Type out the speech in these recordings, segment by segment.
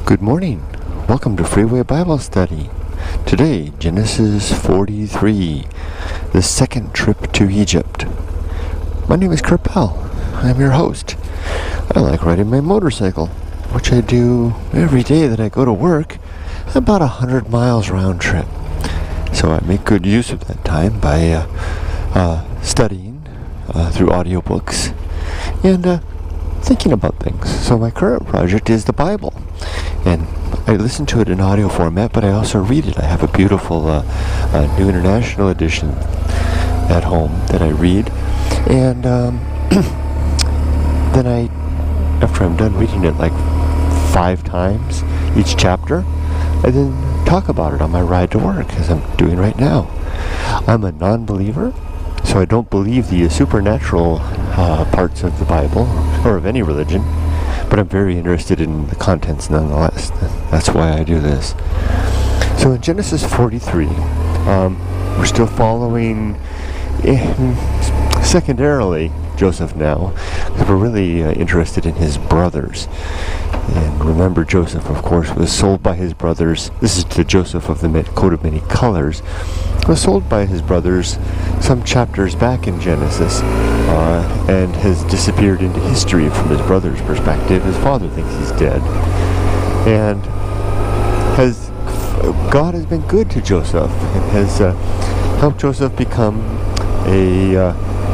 Good morning. Welcome to Freeway Bible Study. Today, Genesis 43, the second trip to Egypt. My name is Kurt Bell. I'm your host. I like riding my motorcycle, which I do every day that I go to work, about 100 miles round trip. So I make good use of that time by studying through audiobooks and thinking about things. So my current project is the Bible. And I listen to it in audio format, but I also read it. I have a beautiful New International Edition at home that I read. And then after I'm done reading it like 5 times each chapter, I then talk about it on my ride to work, as I'm doing right now. I'm a non-believer, so I don't believe the supernatural parts of the Bible or of any religion. But I'm very interested in the contents nonetheless. That's why I do this. So in Genesis 43, we're still following, secondarily, Joseph now, because we're really interested in his brothers. And remember, Joseph, of course, was sold by his brothers. This is the Joseph of the coat of many colors. Was sold by his brothers some chapters back in Genesis, and has disappeared into history from his brother's perspective. His father thinks he's dead, and God has been good to Joseph and has helped Joseph become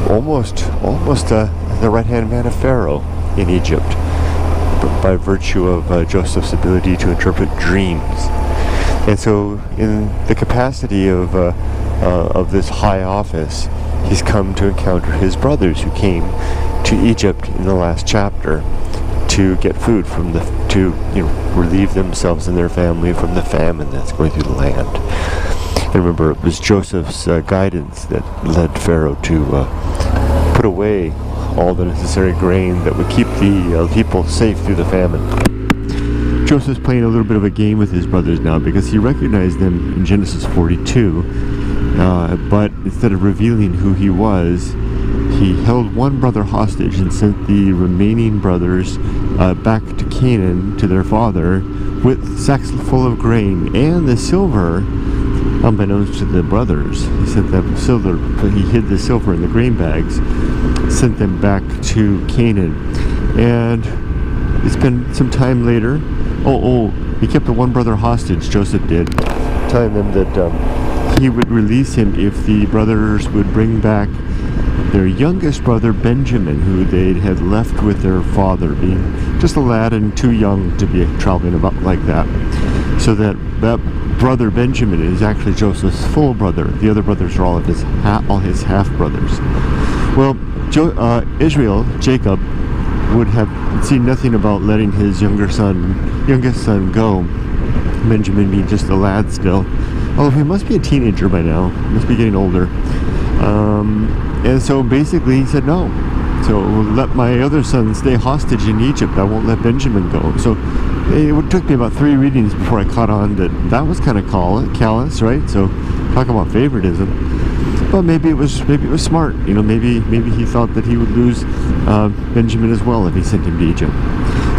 almost the right-hand man of Pharaoh in Egypt, by virtue of Joseph's ability to interpret dreams. And so, in the capacity of this high office, he's come to encounter his brothers who came to Egypt in the last chapter to get food to relieve themselves and their family from the famine that's going through the land. And remember, it was Joseph's guidance that led Pharaoh to put away all the necessary grain that would keep the people safe through the famine. Joseph's playing a little bit of a game with his brothers now, because he recognized them in Genesis 42, but instead of revealing who he was, he held one brother hostage and sent the remaining brothers back to Canaan to their father with sacks full of grain and the silver. Unbeknownst to the brothers, he sent them silver. He hid the silver in the grain bags, sent them back to Canaan. And it's been some time later. He kept the one brother hostage, Joseph did, telling them that he would release him if the brothers would bring back their youngest brother, Benjamin, who they had left with their father, being just a lad and too young to be traveling about like that. So that brother Benjamin is actually Joseph's full brother. The other brothers are all his half-brothers. Well, Jacob, would have seen nothing about letting his youngest son go, Benjamin being just a lad still. Although he must be a teenager by now, must be getting older. And so basically he said no. So let my other son stay hostage in Egypt. I won't let Benjamin go. So it took me about 3 readings before I caught on that was kind of callous, right? So talk about favoritism. But maybe it was smart. Maybe he thought that he would lose Benjamin as well if he sent him to Egypt.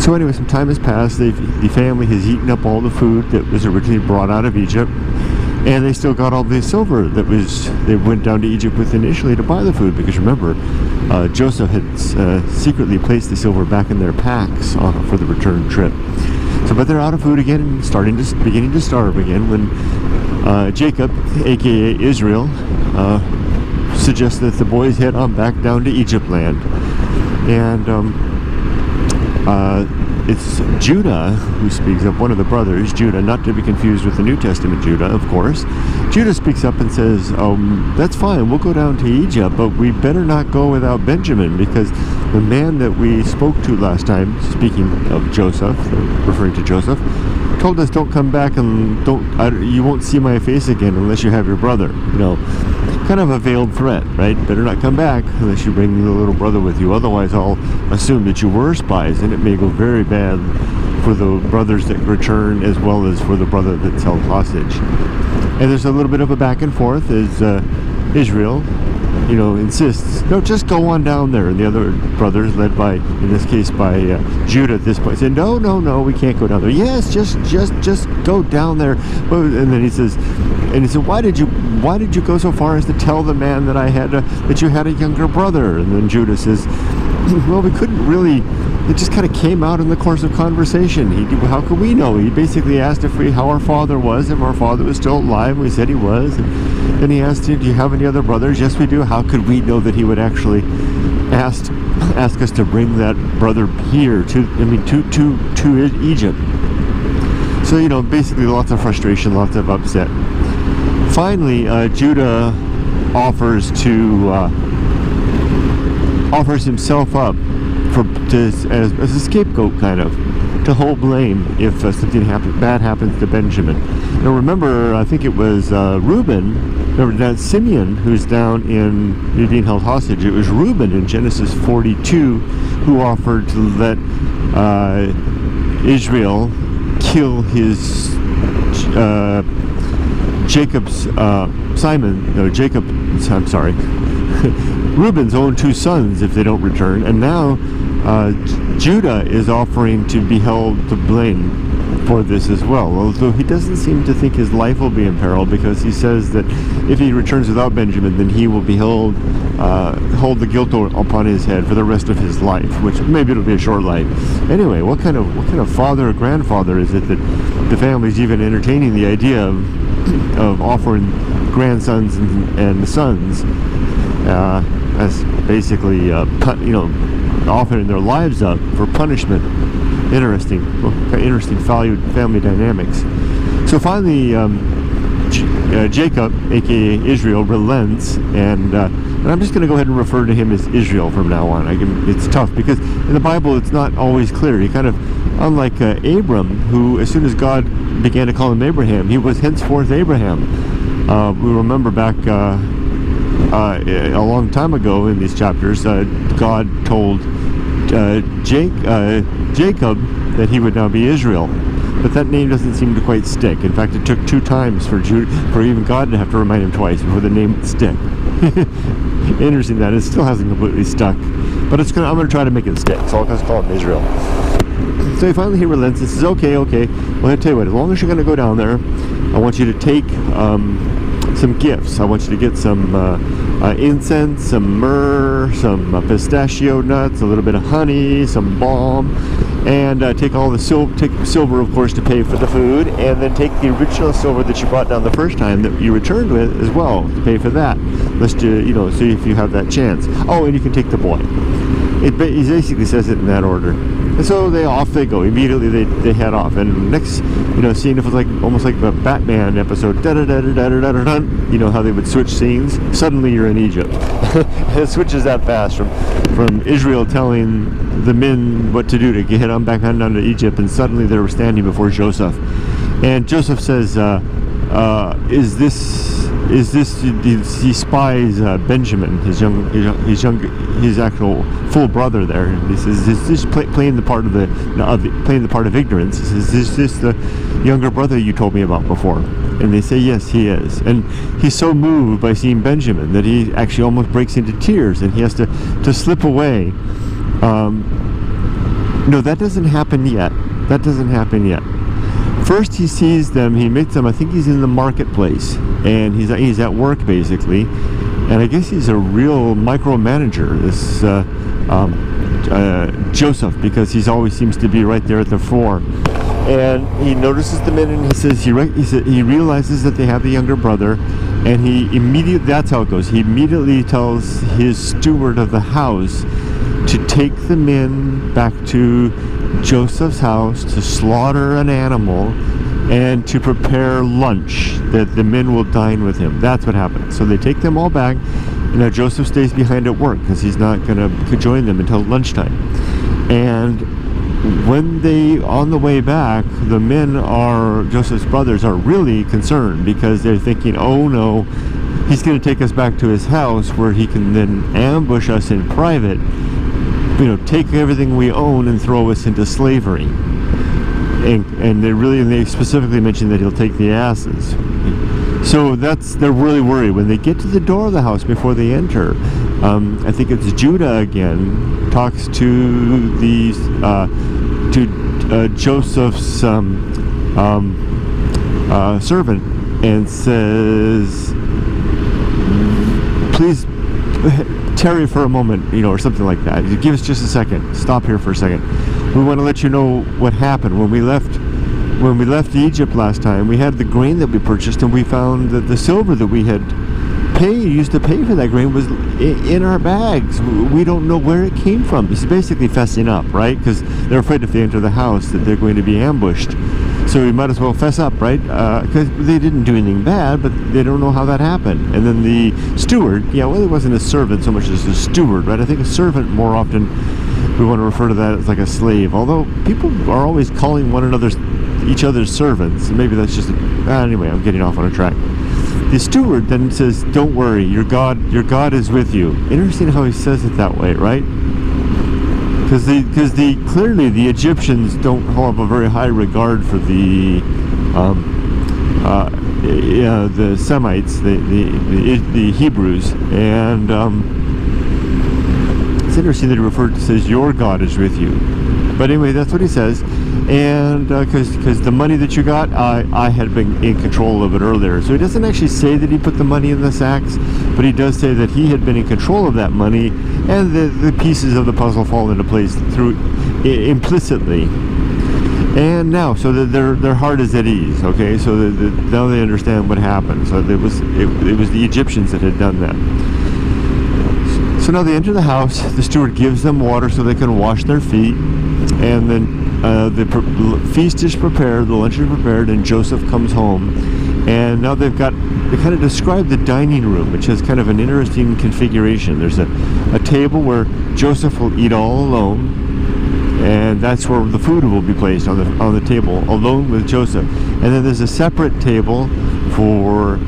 So anyway, some time has passed. The family has eaten up all the food that was originally brought out of Egypt, and they still got all the silver they went down to Egypt with initially to buy the food. Because remember, Joseph had secretly placed the silver back in their packs for the return trip. So, but they're out of food again and beginning to starve again when Jacob, aka Israel, suggests that the boys head on back down to Egypt land. And it's Judah who speaks up, one of the brothers, Judah, not to be confused with the New Testament Judah, of course. Judah speaks up and says, that's fine, we'll go down to Egypt, but we better not go without Benjamin, because the man that we spoke to last time, speaking of Joseph, referring to Joseph, told us don't come back and you won't see my face again unless you have your brother. Kind of a veiled threat, right? Better not come back unless you bring the little brother with you. Otherwise, I'll assume that you were spies, and it may go very bad for the brothers that return as well as for the brother that's held hostage. And there's a little bit of a back and forth as Israel insists, no, just go on down there. And the other brothers, led by, in this case, by Judah at this point, said, no, we can't go down there. Yes, just go down there. And then he said, why did you go so far as to tell the man that that you had a younger brother? And then Judah says, well, we couldn't really. It just kind of came out in the course of conversation. How could we know? He basically asked how our father was, if our father was still alive. We said he was. And then he asked, do you have any other brothers? Yes, we do. How could we know that he would actually ask us to bring that brother here to Egypt? So, basically lots of frustration, lots of upset. Finally, Judah offers himself up as a scapegoat, kind of, to hold blame if something bad happens to Benjamin. Now remember, I think it was Reuben, remember that Simeon, who's down in being held hostage. It was Reuben in Genesis 42 who offered to let Israel kill his Reuben's own two sons if they don't return. And now Judah is offering to be held to blame for this as well, although he doesn't seem to think his life will be in peril, because he says that if he returns without Benjamin, then he will be hold the guilt upon his head for the rest of his life, which maybe it'll be a short life. Anyway, what kind of father or grandfather is it that the family's even entertaining the idea of offering grandsons and sons as basically offering their lives up for punishment? Interesting family dynamics. So finally, Jacob, aka Israel, relents, and I'm just going to go ahead and refer to him as Israel from now on. It's tough because in the Bible it's not always clear. He kind of, unlike Abram, who as soon as God began to call him Abraham, he was henceforth Abraham. We remember back a long time ago in these chapters, God told Jacob that he would now be Israel, but that name doesn't seem to quite stick. In fact, it took 2 times for even God to have to remind him twice before the name would stick. Interesting that it still hasn't completely stuck, but I'm going to try to make it stick, so I'll just call him Israel. So he relents and says, okay, well, I'll tell you what, as long as you're going to go down there, I want you to take some gifts. I want you to get some incense, some myrrh, some pistachio nuts, a little bit of honey, some balm, and take all the silver, of course, to pay for the food, and then take the original silver that you brought down the first time that you returned with as well to pay for that. Let's see if you have that chance. Oh, and you can take the boy. He basically says it in that order. And so off they go. Immediately they head off. And next, scene, it was almost like a Batman episode. How they would switch scenes. Suddenly you're in Egypt. It switches that fast from Israel telling the men what to do to get on back on down to Egypt, and suddenly they were standing before Joseph. And Joseph says, he spies Benjamin, his actual full brother there, and he says, is this playing the part of ignorance? He says, is this the younger brother you told me about before? And they say, yes, he is. And he's so moved by seeing Benjamin that he actually almost breaks into tears, and he has to slip away. No, that doesn't happen yet. First he sees them, he meets them, I think he's in the marketplace, and he's at work basically, and I guess he's a real micromanager, this Joseph, because he always seems to be right there at the fore. And he notices the men, and he says he realizes that they have the younger brother, and that's how it goes. He immediately tells his steward of the house to take the men back to Joseph's house to slaughter an animal and to prepare lunch, that the men will dine with him. That's what happens. So they take them all back, and now Joseph stays behind at work because he's not going to join them until lunchtime. And when on the way back, the men Joseph's brothers are really concerned, because they're thinking, oh no, he's going to take us back to his house where he can then ambush us in private, take everything we own and throw us into slavery. And they specifically mention that he'll take the asses. So they're really worried. When they get to the door of the house before they enter, I think it's Judah again talks to Joseph's servant and says, "Please tarry for a moment," or something like that. Give us just a second. Stop here for a second. We want to let you know what happened when we left. When we left Egypt last time, we had the grain that we purchased, and we found that the silver that we had used to pay for that grain was in our bags. We don't know where it came from. This is basically fessing up, right? Because they're afraid if they enter the house that they're going to be ambushed. So we might as well fess up, right? Because they didn't do anything bad, but they don't know how that happened. And then the steward, it wasn't a servant so much as a steward, right? I think a servant more often, we want to refer to that as like a slave. Although people are always calling each other's servants. Maybe that's just anyway, I'm getting off on a track. The steward then says, "Don't worry, your God is with you." Interesting how he says it that way, right? Because clearly the Egyptians don't have a very high regard for the Semites, the Hebrews, and it's interesting that he says, "Your God is with you." But anyway, that's what he says. And because the money that you got, I had been in control of it earlier. So he doesn't actually say that he put the money in the sacks, but he does say that he had been in control of that money, and the pieces of the puzzle fall into place implicitly. And now, so that their heart is at ease. Okay, so now they understand what happened. So it was the Egyptians that had done that. So now they enter the house. The steward gives them water so they can wash their feet, and then the feast is prepared, the lunch is prepared, and Joseph comes home. And now they kind of describe the dining room, which has kind of an interesting configuration. There's a table where Joseph will eat all alone, and that's where the food will be placed on the table, alone with Joseph. And then there's a separate table for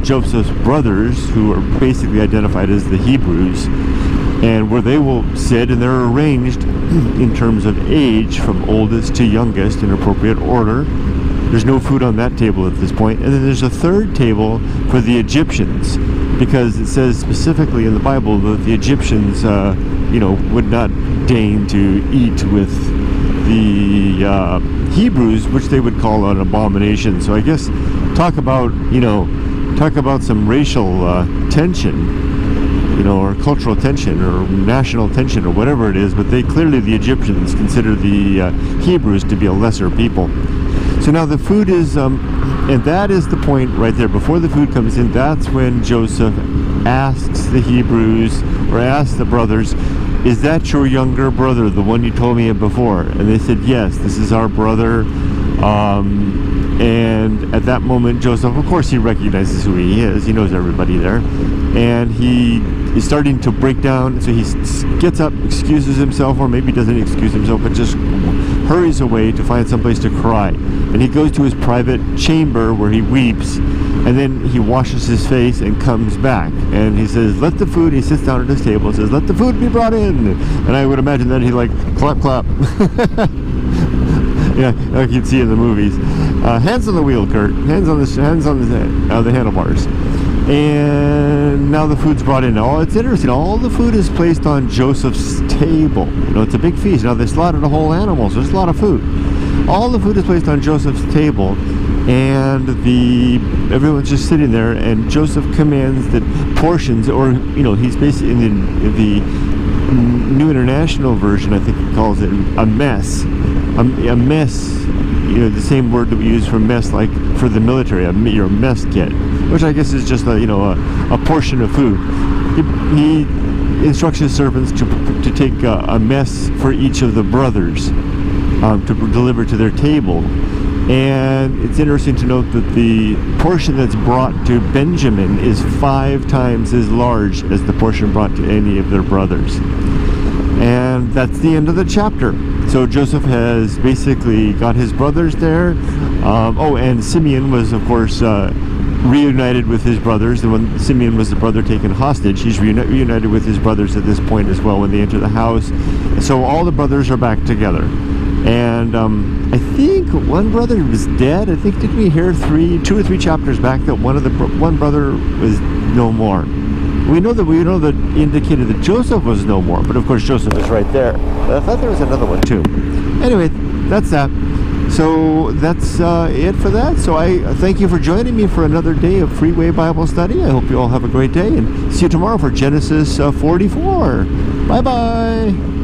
Joseph's brothers, who are basically identified as the Hebrews, and where they will sit, and they're arranged in terms of age from oldest to youngest in appropriate order. There's no food on that table at this point. And then there's a third table for the Egyptians, because it says specifically in the Bible that the Egyptians would not deign to eat with the Hebrews, which they would call an abomination. So I guess talk about some racial tension, or cultural tension, or national tension, or whatever it is, but the Egyptians consider the Hebrews to be a lesser people. So now the food is, and that is the point right there. Before the food comes in, that's when Joseph asks the Hebrews, or asks the brothers, "Is that your younger brother, the one you told me of before?" And they said, "Yes, this is our brother." And at that moment, Joseph, of course, he recognizes who he is. He knows everybody there. And he is starting to break down. So he gets up, excuses himself, or maybe doesn't excuse himself, but just hurries away to find someplace to cry. And he goes to his private chamber where he weeps. And then he washes his face and comes back. And he says, "Let the food," he sits down at his table and says, "Let the food be brought in." And I would imagine that he clap, clap. Yeah, like you'd see in the movies. Hands on the wheel, Kurt. Hands on the handlebars. And now the food's brought in. Oh, it's interesting. All the food is placed on Joseph's table. It's a big feast. Now they slaughtered a whole animal, so there's a lot of food. All the food is placed on Joseph's table, and everyone's just sitting there. And Joseph commands that portions, or he's basically in the New International Version, I think it calls it a mess. A mess, the same word that we use for mess, like for the military, your mess kit, which I guess is just a portion of food. He instructs his servants to take a mess for each of the brothers to deliver to their table. And it's interesting to note that the portion that's brought to Benjamin is 5 times as large as the portion brought to any of their brothers. And that's the end of the chapter. So Joseph has basically got his brothers there. And Simeon was, of course, reunited with his brothers. And when Simeon was the brother taken hostage, he's reunited with his brothers at this point as well when they enter the house. So all the brothers are back together. And I think one brother was dead. I think, did we hear 2 or 3 chapters back that one brother was no more? We know that indicated that Joseph was no more, but of course Joseph is right there. But I thought there was another one too. Anyway, that's that. So that's it for that. So I thank you for joining me for another day of Freeway Bible Study. I hope you all have a great day, and see you tomorrow for Genesis 44. Bye-bye.